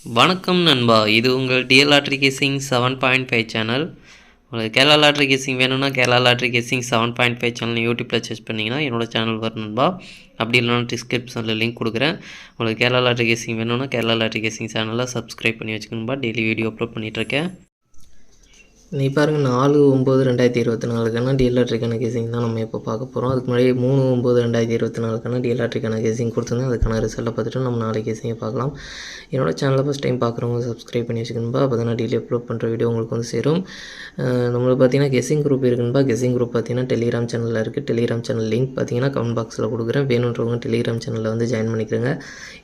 வணக்கம் நண்பா, இது உங்கள் டிஎல் லாட்ரி கேசிங் 7.5 சேனல். உங்களுக்கு கேரளா லாட்ரி கேசிங் வேணும்னா கேரளா லாட்ரி கேசிங் 7.5 சேனல் யூடியூப்பில் சர்ச் பண்ணிங்கன்னா என்னோட சேனல் வரும் நண்பா. அப்படி இல்லைனா டிஸ்கிரிப்ஷனில் லிங்க் கொடுக்குறேன். உங்களுக்கு கேரளா லாட்ரி கேசிங் வேணும்னா கேரளா லாட்ரி கேசிங் சேனலில் சப்ஸ்கிரைப் பண்ணி வச்சுக்கணும்பா. டெய்லி வீடியோ அப்லோட் பண்ணிகிட்ருக்கேன். நீ பாருங்கள் 4/9/2024 டிஎல்ஆர்ட்ரிக்கான கேசிங் தான் நம்ம இப்போ பார்க்க போகிறோம். அதுக்கு முன்னாடி 3/9/2024 டிஎல்ஆர்ட்ரிக்கான கேசிங் கொடுத்துருந்தேன். அதுக்கான ரிசல்ட்டை பார்த்துட்டு நம்ம நாளைக்கு கேசிங்கை பார்க்கலாம். என்னோடய சேனலை ஃபஸ்ட் டைம் பார்க்குறவங்க சப்ஸ்கிரைப் பண்ணி வச்சுக்கணும்பா. அப்போ தான் நான் டெய்லி அப்லோட் பண்ணுற வீடியோ உங்களுக்கு வந்து சேரும். நம்மளுக்கு பார்த்தீங்கன்னா கெஸ்ஸிங் குரூப் இருக்குதுப்பா. கெஸ்ஸிங் குரூப் பார்த்தீங்கன்னா டெலிகிராம் சேனலில் இருக்குது. டெலிகிராம் சேனல் லிங்க் பார்த்தீங்கன்னா கமெண்ட் பாக்ஸில் கொடுக்குறேன். வேணுன்றவங்க டெலிகிராம் சேனலில் வந்து ஜாயின் பண்ணிக்கிறேங்க.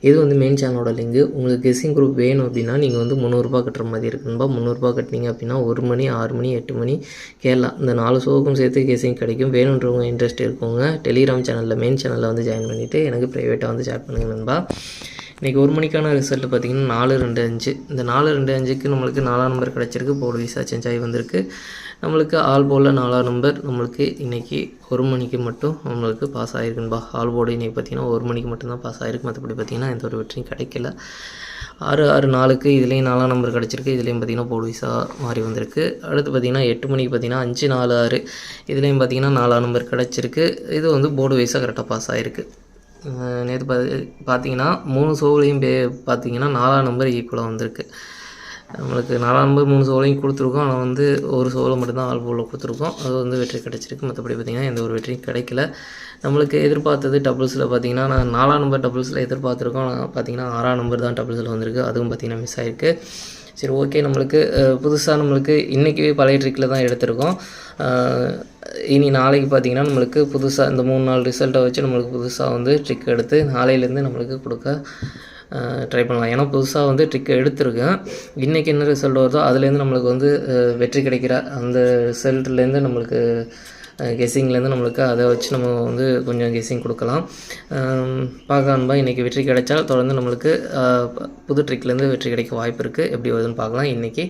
இது வந்து மெயின் சேனலோட லிங்க். உங்களுக்கு கெஸ்ஸிங் குரூப் வேணும் அப்படின்னா நீங்கள் வந்து 300 கட்டுற மாதிரி இருக்குதுப்பா. 300 கட்டினீங்க அப்படின்னா 1 மணி 6 மணி 8 மணி கேரளா இந்த 4 ஷோவுக்கும் சேர்த்து கேசிங் கிடைக்கும். வேணுன்றவங்க இன்ட்ரெஸ்ட் இருக்கவங்க டெலிகிராம் சேனலில் மெயின் சேனலில் வந்து ஜாயின் பண்ணிவிட்டு எனக்கு ப்ரைவேட்டாக வந்து ஷேர் பண்ணுங்கள் நண்பா. இன்றைக்கி 1 மணிக்கான ரிசல்ட் பார்த்திங்கன்னா 4-2-5. இந்த 4-2-5க்கு நம்மளுக்கு 4ஆம் நம்பர் கிடச்சிருக்கு. போர்டு வீசா சேஞ்ச் ஆகி வந்திருக்கு. நம்மளுக்கு ஆல் போர்டில் 4ஆம் நம்பர் நம்மளுக்கு இன்றைக்கி 1 மணிக்கு மட்டும் நம்மளுக்கு பாஸ் ஆகிருக்குன்பா. ஆல் போர்டு இன்றைக்கி பார்த்திங்கன்னா 1 மணிக்கு மட்டும்தான் பாஸ் ஆகிருக்கு. மற்றபடி பார்த்திங்கன்னா எந்த ஒரு வெற்றியும் கிடைக்கல. 6-6-4க்கு இதுலேயும் 4ஆம் நம்பர் கிடச்சிருக்கு. இதுலேயும் பார்த்திங்கன்னா போர்டு வீசா மாறி வந்திருக்கு. அடுத்து பார்த்திங்கன்னா 8 மணிக்கு பார்த்திங்கன்னா 5-4-6 இதுலேயும் பார்த்திங்கன்னா 4ஆம் நம்பர் கிடச்சிருக்கு. இது வந்து போர்டு வீசா கரெக்டாக பாஸ் ஆகிருக்கு. நேற்று பார்த்தீங்கன்னா 3 ஷோவிலையும் பார்த்தீங்கன்னா 4ஆம் நம்பர் ஈக்குவலாக வந்திருக்கு. நம்மளுக்கு 4ஆம் நம்பர் 3 ஷோவிலையும் கொடுத்துருக்கோம். ஆனால் வந்து ஒரு ஷோவில் மட்டும்தான் ஆல் போர்டில் கொடுத்துருக்கோம். அது வந்து வெற்றி கிடச்சிருக்கு. மற்றபடி பார்த்திங்கன்னா எந்த ஒரு வெற்றியும் கிடைக்கல. நம்மளுக்கு எதிர்பார்த்தது டபுள்ஸில் பார்த்திங்கன்னா நான் 4ஆம் நம்பர் டபுள்ஸில் எதிர்பார்த்துருக்கோம். பார்த்திங்கன்னா 6ஆம் நம்பர் தான் டபுள்ஸில் வந்திருக்கு. அதுவும் பார்த்திங்கன்னா மிஸ் ஆகிருக்கு. சரி, ஓகே. நம்மளுக்கு புதுசாக நம்மளுக்கு இன்றைக்கி பழைய ட்ரிக்கில் தான் எடுத்திருக்கோம். இனி நாளைக்கு பார்த்திங்கன்னா நம்மளுக்கு புதுசாக இந்த 3 நாள் ரிசல்ட்டை வச்சு நம்மளுக்கு புதுசாக வந்து ட்ரிக் எடுத்து நாளையிலேருந்து நம்மளுக்கு கொடுக்க ட்ரை பண்ணலாம். ஏன்னா புதுசாக வந்து ட்ரிக் எடுத்திருக்கேன். இன்றைக்கி என்ன ரிசல்ட் வருதோ அதுலேருந்து நம்மளுக்கு வந்து வெற்றி கிடைக்கிற அந்த ரிசல்ட்லேருந்து நம்மளுக்கு கெஸ்ஸிங்லேருந்து நம்மளுக்கு அதை வச்சு நம்ம வந்து கொஞ்சம் கெஸ்ஸிங் கொடுக்கலாம். பார்க்கலாம்பா. இன்றைக்கி வெற்றி கிடைச்சால் தொடர்ந்து நம்மளுக்கு புது ட்ரிக்லேருந்து வெற்றி கிடைக்க வாய்ப்பு இருக்குது. எப்படி வருதுன்னு பார்க்கலாம் இன்றைக்கி.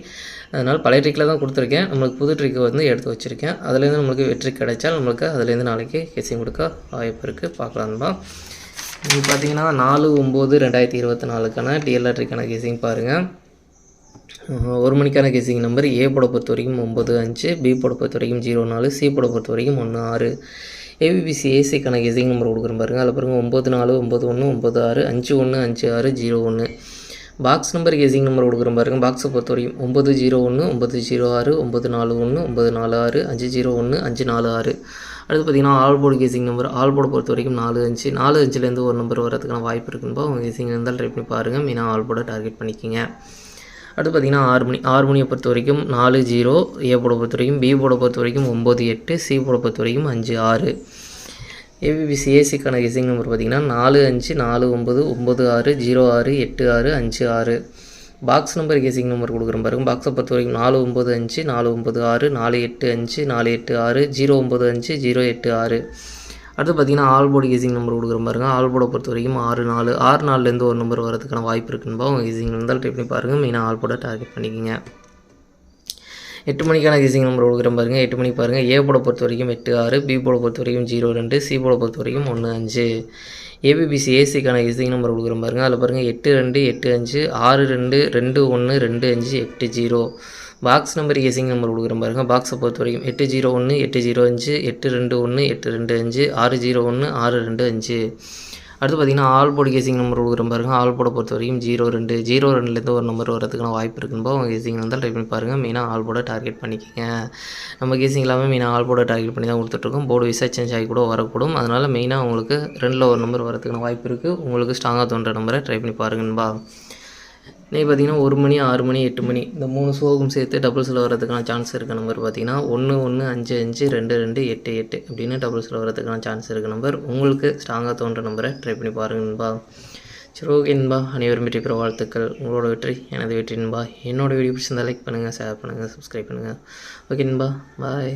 அதனால் பழைய ட்ரிக்கில் தான் கொடுத்துருக்கேன். நம்மளுக்கு புது ட்ரிக்கை வந்து எடுத்து வச்சுருக்கேன். அதுலேருந்து நம்மளுக்கு வெற்றி கிடைச்சால் நம்மளுக்கு அதுலேருந்து நாளைக்கு கெஸ்ஸிங் கொடுக்க வாய்ப்பு இருக்குது. பார்க்கலாம்பா. இது பார்த்திங்கன்னா 4/9/2024 டிஎல்ஆர்ட்ரிக்கான கெஸ்ஸிங் பாருங்கள். 1 மணிக்கான கெஸ்ஸிங் நம்பர் ஏ போட பொறுத்த வரைக்கும் 9-5, பி போட பொறுத்த வரைக்கும் 0-4, சி போட பொறுத்த வரைக்கும் 1-6. ஏபிபிசி ஏசிக்கான கெஸ்ஸிங் நம்பர் கொடுக்குறேன் பாருங்கள். அதில் பாருங்கள் 9-4, 9-1, 9-6, 5-1, 5-6, 0-1. பாக்ஸ் நம்பர் கெஸ்ஸிங் நம்பர் கொடுக்குறேன் பாருங்கள். பாக்ஸை பொறுத்த வரைக்கும் 9-0-1, 9-0-6, 9-4-1, 9-4-6, 5-0-1, 5-4-6. அடுத்து பார்த்திங்கன்னா all board guessing number. All போர்டை பொறுத்த வரைக்கும் 4-5. 4-5லேருந்து ஒரு நம்பர் வரதுக்கான வாய்ப்பு இருக்குன்பா. உங்கள் கெஸ்ஸிங் இருந்தால் ட்ரை பண்ணி பாருங்கள். மெயினாக ஆல் போர்டை டார்கெட் பண்ணிக்கிங்க. அடுத்து பார்த்திங்கன்னா 6 மணி. 6 மணியை பொறுத்த வரைக்கும் 4-0. ஏ போட பொறுத்த வரைக்கும், பி போட பொறுத்த வரைக்கும் 9-8, சி போட பொறுத்த வரைக்கும் 5-6. ஏபிபிசி ஏசிக்கான கெஸ்ஸிங் நம்பர் பார்த்திங்கன்னா 4-5, 4-9, 9-6, 0-6, 8-6, 5-6. பாக்ஸ் நம்பர் கெஸ்ஸிங் நம்பர் கொடுக்குறேன் பாருங்கள். பாக்ஸை பொறுத்த வரைக்கும் 4-9-5, 4-9-6, 4-8-5, 4-8-6, 0-9-5, 0-8-6. அடுத்து பார்த்திங்கன்னா ஆல் போர்டு கெஸ்ஸிங் நம்பர் கொடுக்குற பாருங்க. ஆல் போர்டை பொறுத்த வரைக்கும் 6-4. 6-4லேருந்து ஒரு நம்பர் வரதுக்கான வாய்ப்பு இருக்குன்பா. உங்கள் கெஸ்ஸிங் இருந்தால் ட்ரை பண்ணி பாருங்கள். மெயினாக ஆல் போர்டை டார்கெட் பண்ணிக்கோங்க. 8 மணிக்கான கெஸ்ஸிங் நம்பர் கொடுக்குற பாருங்கள். 8 மணிக்கு பாருங்கள். ஏ போட பொறுத்த வரைக்கும் 8-6, பி போட பொறுத்த வரைக்கும் 0-2, சி போட பொறுத்த வரைக்கும் 1-5. ஏபிபிசி ஏசிக்கான கெஸ்ஸிங் நம்பர் கொடுக்குற பாருங்கள். அதில் பாருங்கள் 8-2, 8-5, 6-2, 2-1, 2-5, 8-0. பாக்ஸ் நம்பர் கெஸ்ஸிங் நம்பர் கொடுக்குறேன் பாருங்கள். பாக்ஸை பொறுத்த வரைக்கும் 8-0-1, 8-0-5, 8-2-1, 8-2-5, 6-0-1, 6-2-5. அடுத்து பார்த்திங்கன்னா ஆல் போர்டு கெஸ்ஸிங் நம்பர் கொடுக்குறேன் பாருங்கள். ஆல் போர்டை பொறுத்த வரைக்கும் 0-2. 0-2லேருந்து ஒரு நம்பர் வரதுக்கான வாய்ப்பு இருக்குன்பா. உங்கள் கெஸ்ஸிங் வந்தால் ட்ரை பண்ணி பாருங்கள். மெயினாக ஆல் போர்டை டார்கெட் பண்ணிக்கோங்க. நம்ம கெஸ்ஸிங் எல்லாமே மெயினாக ஆல் போர்டை டார்கெட் பண்ணி தான் கொடுத்துட்ருக்கோம். போர்டு விசா சேஞ்ச் ஆகி கூட வரக்கூடும். அதனால் மெயினாக உங்களுக்கு 2ல் ஒரு நம்பர் வரதுக்கான வாய்ப்பு இருக்குது. உங்களுக்கு ஸ்ட்ராங்காக தோன்ற நம்பரை ட்ரை பண்ணி பாருங்கன்பா. இன்றைக்கி பார்த்திங்கன்னா 1 மணி, 6 மணி, 8 மணி இந்த 3 ஷோவும் சேர்த்து டபுள்ஸில் வரதுக்கான சான்ஸ் இருக்க நம்பர் பார்த்திங்கன்னா 1-1, 5-5, 2-2, 8-8 அப்படின்னு டபுள்ஸில் வரதுக்கான சான்ஸ் இருக்க நம்பர். உங்களுக்கு ஸ்ட்ராங்காக தோன்ற நம்பரை ட்ரை பண்ணி பாருங்கன்பா. சரி, ஓகே நண்பா. அனைவரும் வெற்றி பெற வாழ்த்துக்கள். உங்களோட வெற்றி எனது வெற்றி நண்பா. என்னோடய வீடியோ பிடிச்சிருந்தால் லைக் பண்ணுங்கள், ஷேர் பண்ணுங்கள், சப்ஸ்கிரைப் பண்ணுங்கள். ஓகே நண்பா, பாய்.